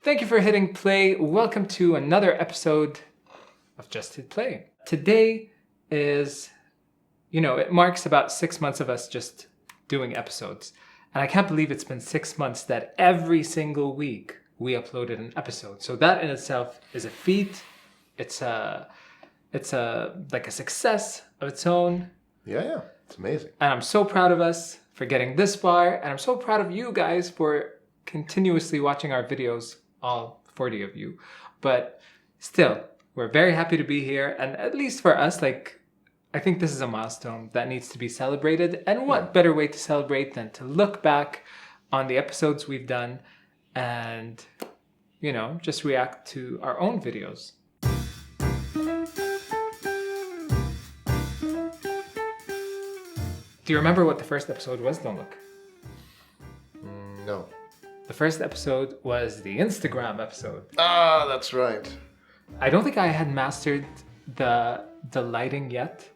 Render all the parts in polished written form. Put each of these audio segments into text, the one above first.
Thank you for hitting play. Welcome to another episode of Just Hit Play. Today is, it marks about 6 months of us just doing episodes. And I can't believe it's been 6 months that every single week we uploaded an episode. So that in itself is a feat. It's a success of its own. Yeah, it's amazing. And I'm so proud of us for getting this far. And I'm so proud of you guys for continuously watching our videos, all 40 of you. But still, we're very happy to be here. And at least for us, I think this is a milestone that needs to be celebrated. And what better way to celebrate than to look back on the episodes we've done and, just react to our own videos. Do you remember what the first episode was? Don't look. No. The first episode was the Instagram episode. Ah, that's right. I don't think I had mastered the lighting yet.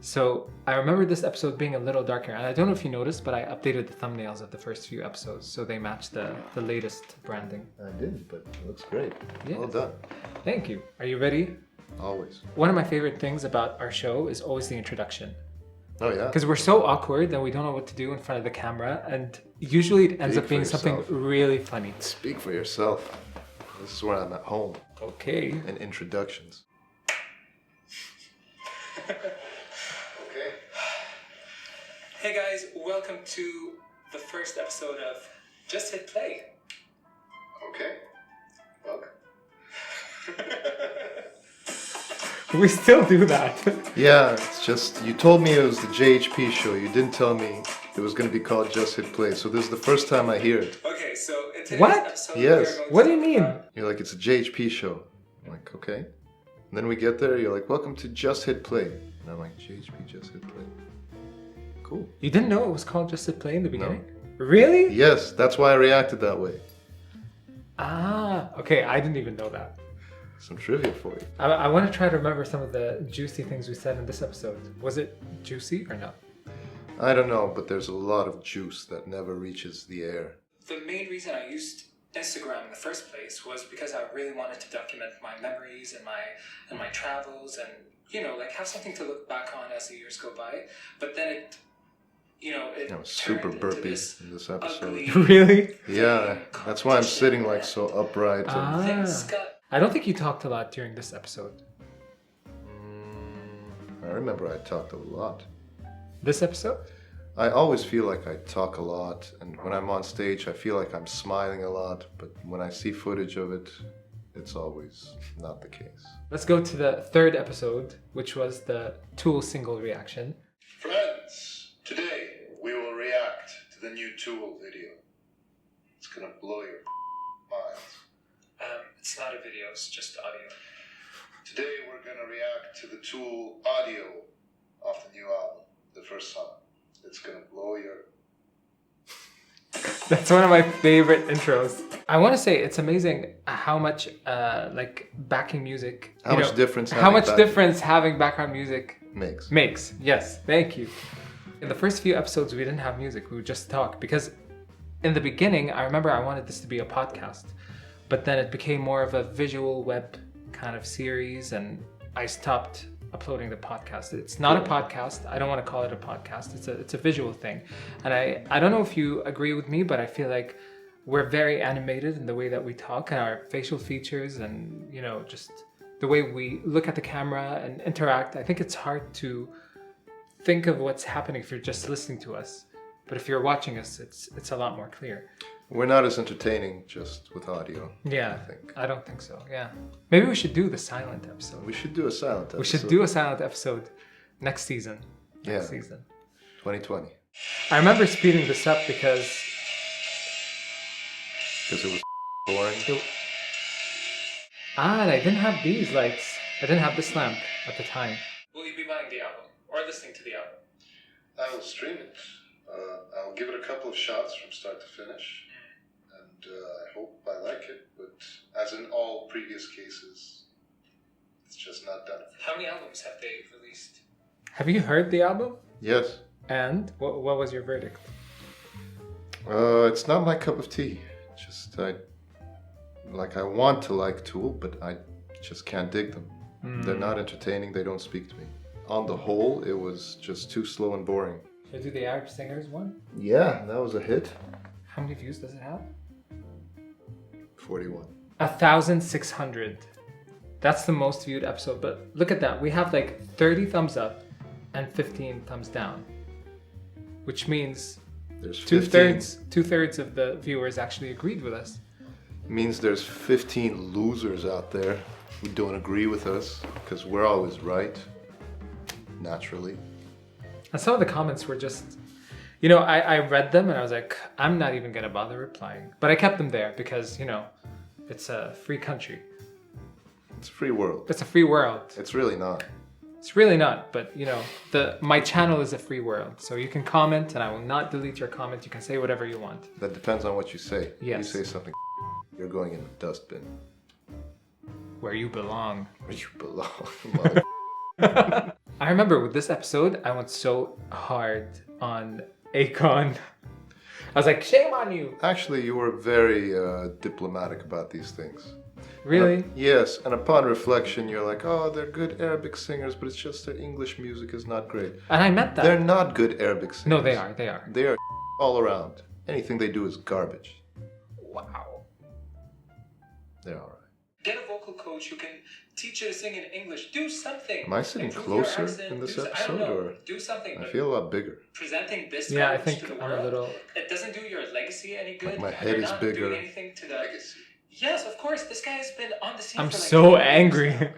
So I remember this episode being a little darker. And I don't know if you noticed, but I updated the thumbnails of the first few episodes so they match the latest branding. I didn't, but it looks great. Yes. Well done. Thank you. Are you ready? Always. One of my favorite things about our show is always the introduction. Oh, yeah? Because we're so awkward that we don't know what to do in front of the camera. And usually it ends up being something really funny. Speak for yourself. This is where I'm at home. Okay. And introductions. Okay. Hey guys, welcome to the first episode of Just Hit Play. Okay. Welcome. We still do that. Yeah, it's just, you told me it was the JHP show. You didn't tell me it was going to be called Just Hit Play. So this is the first time I hear it. Okay, so in today's What? episode, Yes. What do you mean? You're like, it's a JHP show. I'm like, okay. And then we get there, you're like, welcome to Just Hit Play. And I'm like, JHP, Just Hit Play. Cool. You didn't know it was called Just Hit Play in the beginning? No. Really? Yes, that's why I reacted that way. Ah, okay, I didn't even know that. Some trivia for you. I want to try to remember some of the juicy things we said in this episode. Was it juicy or not? I don't know, but there's a lot of juice that never reaches the air. The main reason I used Instagram in the first place was because I really wanted to document my memories and my travels and have something to look back on as the years go by. But then it was super burpy in this episode. Really? Yeah, that's why I'm sitting so upright. I don't think you talked a lot during this episode. I remember I talked a lot. This episode? I always feel like I talk a lot, and when I'm on stage I feel like I'm smiling a lot, but when I see footage of it, it's always not the case. Let's go to the third episode, which was the Tool single reaction. Friends, today we will react to the new Tool video. It's gonna blow your minds. It's not a video, it's just audio. Today we're gonna react to the Tool audio of the new album, the first song. It's gonna blow your... That's one of my favorite intros. I want to say it's amazing how much backing music... How much difference having background music makes. Yes, thank you. In the first few episodes we didn't have music, we would just talk. Because in the beginning, I remember I wanted this to be a podcast. But then it became more of a visual web kind of series and I stopped uploading the podcast. It's not a podcast. I don't want to call it a podcast. It's a visual thing. And I don't know if you agree with me, but I feel like we're very animated in the way that we talk and our facial features and, just the way we look at the camera and interact. I think it's hard to think of what's happening if you're just listening to us. But if you're watching us, it's a lot more clear. We're not as entertaining just with audio. Yeah, I don't think so. Yeah. Maybe we should do the silent episode. We should do a silent episode. We should do a silent episode next season. Next season. 2020. I remember speeding this up because it was boring. And I didn't have these lights. I didn't have this lamp at the time. Will you be buying the album or listening to the album? I will stream it. I'll give it a couple of shots from start to finish. And I hope I like it, but as in all previous cases, it's just not done. How many albums have they released? Have you heard the album? Yes. And what was your verdict? It's not my cup of tea. Just Like, I want to like Tool, but I just can't dig them. They're not entertaining. They don't speak to me. On the whole, it was just too slow and boring. Should I do the Arab Singers one? Yeah, that was a hit. How many views does it have? 41. 1,600. That's the most viewed episode. But look at that. We have like 30 thumbs up and 15 thumbs down, which means There's 2/3 of the viewers actually agreed with us. Means there's 15 losers out there who don't agree with us because we're always right. Naturally. And some of the comments were just, you know, I read them and I was like, I'm not even gonna bother replying. But I kept them there because, you know, it's a free country. It's a free world. It's a free world. It's really not. It's really not, but you know, my channel is a free world. So you can comment and I will not delete your comment. You can say whatever you want. That depends on what you say. Yes. You say something, you're going in the dustbin. Where you belong. Where you belong, mother. I remember with this episode, I went so hard on Akon. I was like, shame on you. Actually, you were very diplomatic about these things. Really? Yes, and upon reflection, you're like, oh, they're good Arabic singers, but it's just their English music is not great. And I meant that. They're not good Arabic singers. No, they are. They are. They are all around. Anything they do is garbage. Wow. They're all right. Get a vocal coach who can teach you to sing in English. Do something. Am I sitting Improve your closer accent. in this I don't episode, know. or Do something. I but feel a lot bigger? presenting this college to the world, a little. it doesn't do your legacy any good. Like my and head you're is not bigger. Doing anything to the legacy. Yes, of course. This guy has been on the scene. I'm for like so 20 years angry. now.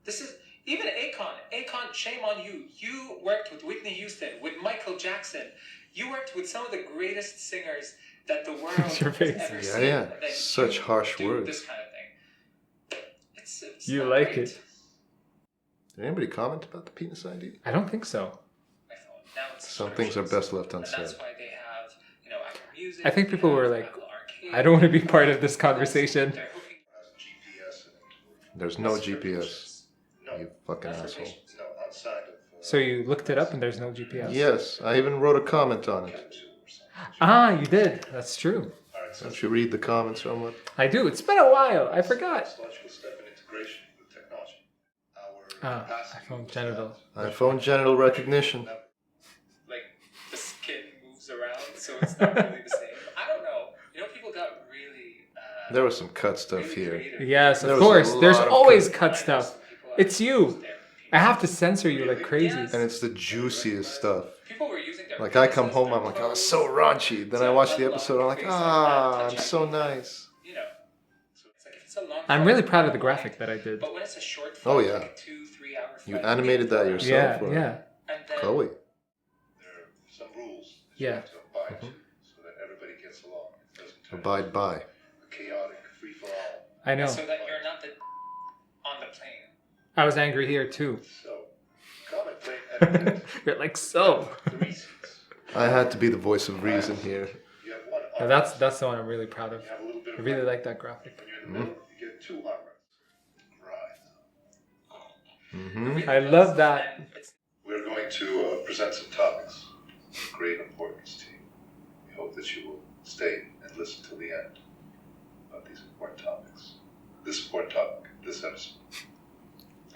This is even Akon. Akon, shame on you. You worked with Whitney Houston, with Michael Jackson. You worked with some of the greatest singers that the world has Your face. ever Yeah, seen. yeah. And then Such you harsh do words. This kind of thing. It's You not like great. it. Did anybody comment about the penis ID? I don't think so. My phone. Now it's Some things are subscriptions. best left And unsaid. that's why they have, you know, Apple Music. I think people they were have like, Apple Arcade. I don't want to be part of this conversation. They're hooking GPS in it. There's no GPS. No. You fucking That's asshole. No, outside of. So you looked it up and there's no GPS? Yes, I even wrote a comment on it. Ah, you did. That's true. Don't you read the comments, Omar? I do. It's been a while. I forgot. Logical step in integration with technology. Ah, iPhone genital. iPhone genital recognition. Like the skin moves around, so it's not really the same. I don't know. You know, people got really. There was some cut stuff really here. creative. Yes, There of was a course. There's lot of always cut- cut stuff. It's you. I have to censor you like crazy. And it's the juiciest stuff. People were using their Like, I come home, I'm like, oh, it's so raunchy. Then I watch the episode, I'm like, ah, I'm so nice. You know, so it's like if it's a long. I'm really proud of the graphic that I did. But when it's a short Oh, flight, yeah. like a 2-3 hour flight, You animated that yourself, Yeah, or yeah. And then Chloe? There are some rules that Yeah. you have to abide to so that everybody gets along. It doesn't turn Abide by. into a chaotic free-for-all. I know. so that you're not the on the plane. I was angry here too. So, common plane etiquette, You're like, so. 3 seats. I had to be the voice of reason here. You have one Now armrest. that's the one I'm really proud of. You have a little bit I of really room. like that graphic. When you're in the middle, you get 2 armrests. Right. Mm-hmm. I love that. We're going to present some topics of great importance to you. We hope that you will stay and listen till the end about these important topics. This important topic, this episode,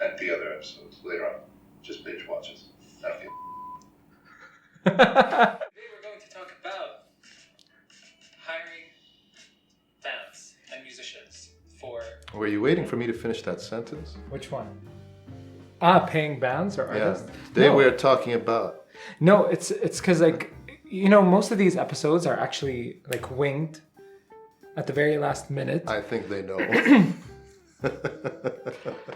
and the other episodes later on. Just binge watches. I don't feel. Today we're going to talk about hiring bands and musicians for. Were you waiting for me to finish that sentence? Which one? Ah, paying bands or Yeah. artists? Today No. we're talking about. No, it's because like, you know, most of these episodes are actually like winged at the very last minute. I think they know.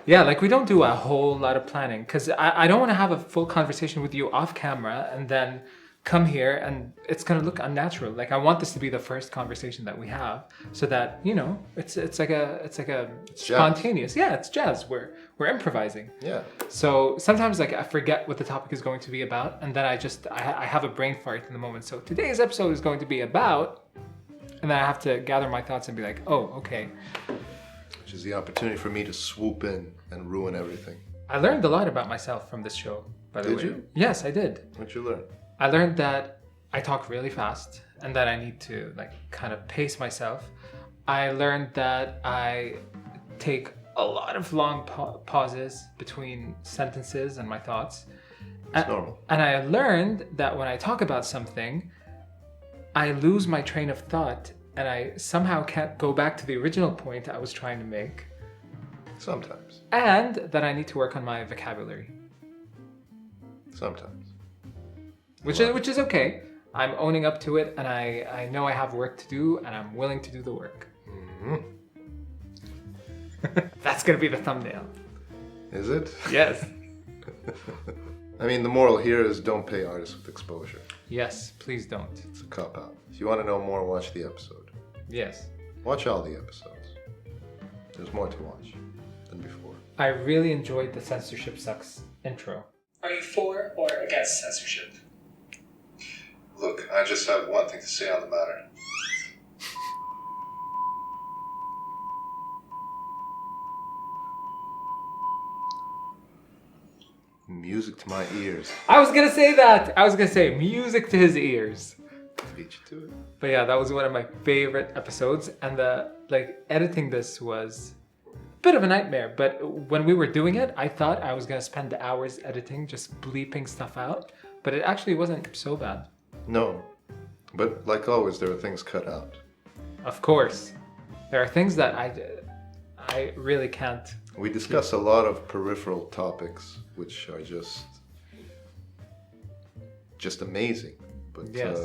Yeah, like we don't do a whole lot of planning because I don't want to have a full conversation with you off camera and then come here and it's gonna look unnatural. Like I want this to be the first conversation that we have so that, you know, it's like a spontaneous. Yeah, it's jazz. We're improvising. Yeah. So sometimes like I forget what the topic is going to be about and then I have a brain fart in the moment. So today's episode is going to be about, and then I have to gather my thoughts and be like, oh, okay. Which is the opportunity for me to swoop in and ruin everything. I learned a lot about myself from this show, by the way. Did you? Yes, I did. What'd you learn? I learned that I talk really fast and that I need to like kind of pace myself. I learned that I take a lot of long pauses between sentences and my thoughts. It's normal. And I learned that when I talk about something, I lose my train of thought and I somehow can't go back to the original point I was trying to make. Sometimes. And that I need to work on my vocabulary. Sometimes. Which is okay. I'm owning up to it, and I know I have work to do, and I'm willing to do the work. Mm-hmm. That's gonna be the thumbnail. Is it? Yes. I mean, the moral here is don't pay artists with exposure. Yes, please don't. It's a cop-out. If you want to know more, watch the episode. Yes. Watch all the episodes. There's more to watch than before. I really enjoyed the Censorship Sucks intro. Are you for or against censorship? Look, I just have one thing to say on the matter. Music to my ears. I was gonna say that! I was gonna say music to his ears. Beat you to it. But yeah, that was one of my favorite episodes, and editing this was a bit of a nightmare. But when we were doing it, I thought I was gonna spend hours editing, just bleeping stuff out. But it actually wasn't so bad. No, but like always, there are things cut out. Of course, there are things that I really can't. We discuss a lot of peripheral topics, which are just amazing. But Yes.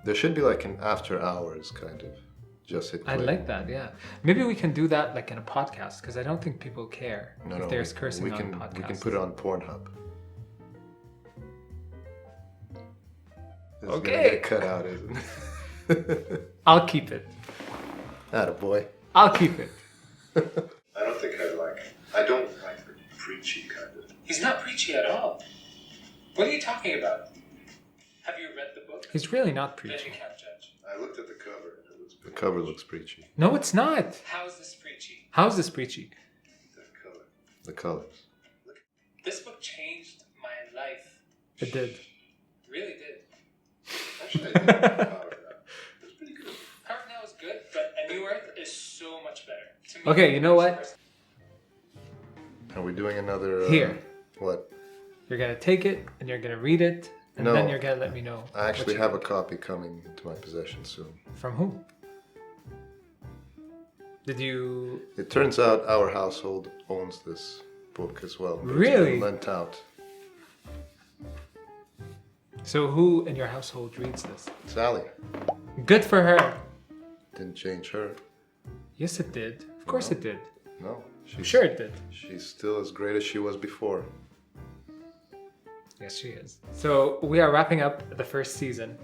there should be like an after hours kind of just hit play. I like that. Yeah, maybe we can do that like in a podcast because I don't think people care if there's cursing on podcasts. We can put it on Pornhub. This is gonna get cut out, isn't it? I'll keep it. Attaboy. I'll keep it. I don't think I don't like the preachy kind of. He's not preachy at all. What are you talking about? Have you read the book? He's really not preachy. Then you can't judge. I looked at the cover and the cover looks preachy. No, it's not. How is this preachy? How is this preachy? The colors. This book changed my life. It did. Really did. Actually, I did Power Now. It was pretty good. Power Now is good, but A New Earth is so much better. To me, okay, you know what? Are we doing another... Here. What? You're going to take it, and you're going to read it, and No. then you're going to let me know. I actually have a copy coming into my possession soon. From who? Did you... It turns out our household owns this book as well. But Really? It's been lent out. So who in your household reads this? Sally. Good for her. Didn't change her. Yes, it did. Of course it did. No. Sure it did. She's still as great as she was before. Yes, she is. So we are wrapping up the first season.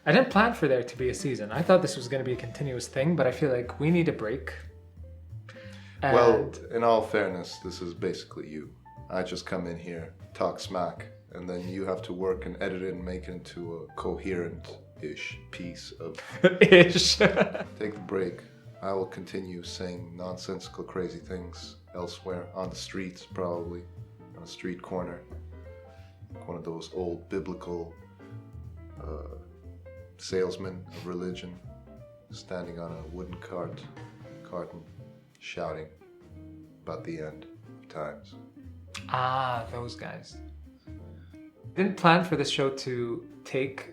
I didn't plan for there to be a season. I thought this was going to be a continuous thing, but I feel like we need a break. And Well, in all fairness, this is basically you. I just come in here, talk smack, and then you have to work and edit it and make it into a coherent-ish piece of... ish. Take the break. I will continue saying nonsensical, crazy things elsewhere, on the streets probably, on a street corner. One of those old biblical salesmen of religion, standing on a wooden carton, shouting about the end of times. Ah, those guys. Didn't plan for this show to take,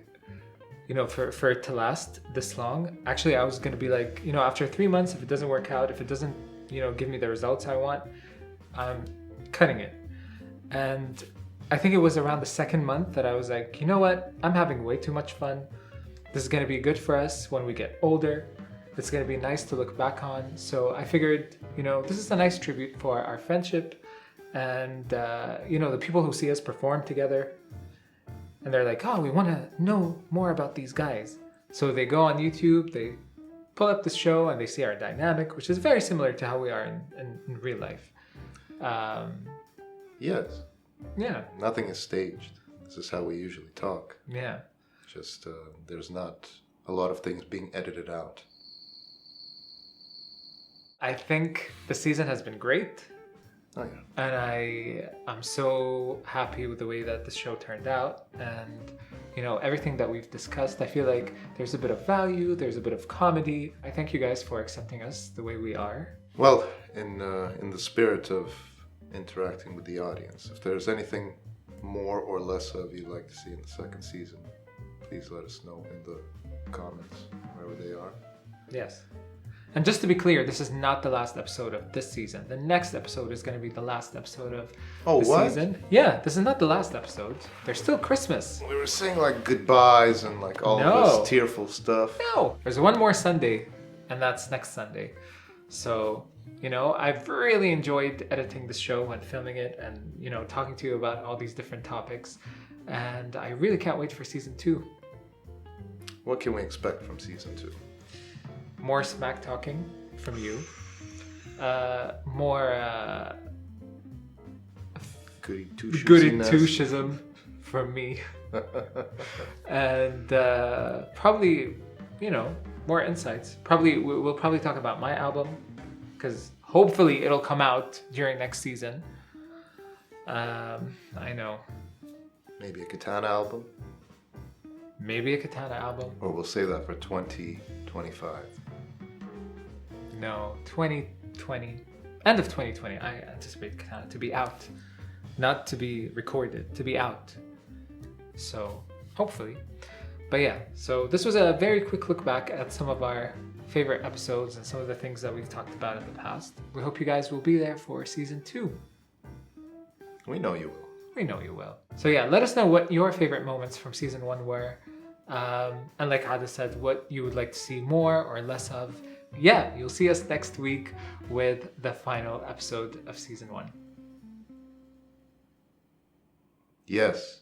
for it to last this long. Actually, I was going to be like, after 3 months, if it doesn't work out, if it doesn't, give me the results I want, I'm cutting it. And I think it was around the second month that I was like, you know what? I'm having way too much fun. This is going to be good for us when we get older. It's going to be nice to look back on. So I figured, this is a nice tribute for our friendship and, the people who see us perform together. And they're like, oh, we want to know more about these guys. So they go on YouTube, they pull up this show and they see our dynamic, which is very similar to how we are in real life. Yes. Yeah. Nothing is staged. This is how we usually talk. Yeah. Just there's not a lot of things being edited out. I think the season has been great. Oh yeah. And I'm so happy with the way that the show turned out. And, everything that we've discussed. I feel like there's a bit of value, there's a bit of comedy. I thank you guys for accepting us the way we are. Well, in the spirit of interacting with the audience, if there's anything more or less of you'd like to see in the second season, please let us know in the comments, wherever they are. Yes. And just to be clear, this is not the last episode of this season. The next episode is going to be the last episode of the season. Yeah, this is not the last episode. There's still Christmas. We were saying like goodbyes and like all of this tearful stuff. No, there's one more Sunday, and that's next Sunday. So, I've really enjoyed editing this show and filming it and, talking to you about all these different topics. And I really can't wait for season 2. What can we expect from season 2? More smack talking from you. More goody two-shism from me. And probably, more insights. We'll probably talk about my album, because hopefully it'll come out during next season. I know. Maybe a Katana album. Maybe a Katana album. Or we'll save that for 2025. No, 2020. End of 2020. I anticipate Katana to be out. Not to be recorded, to be out. So, hopefully. But yeah, so this was a very quick look back at some of our favorite episodes and some of the things that we've talked about in the past. We hope you guys will be there for season 2. We know you will. We know you will. So yeah, let us know what your favorite moments from season 1 were. And like Ada said, what you would like to see more or less of. Yeah, you'll see us next week with the final episode of season 1. Yes.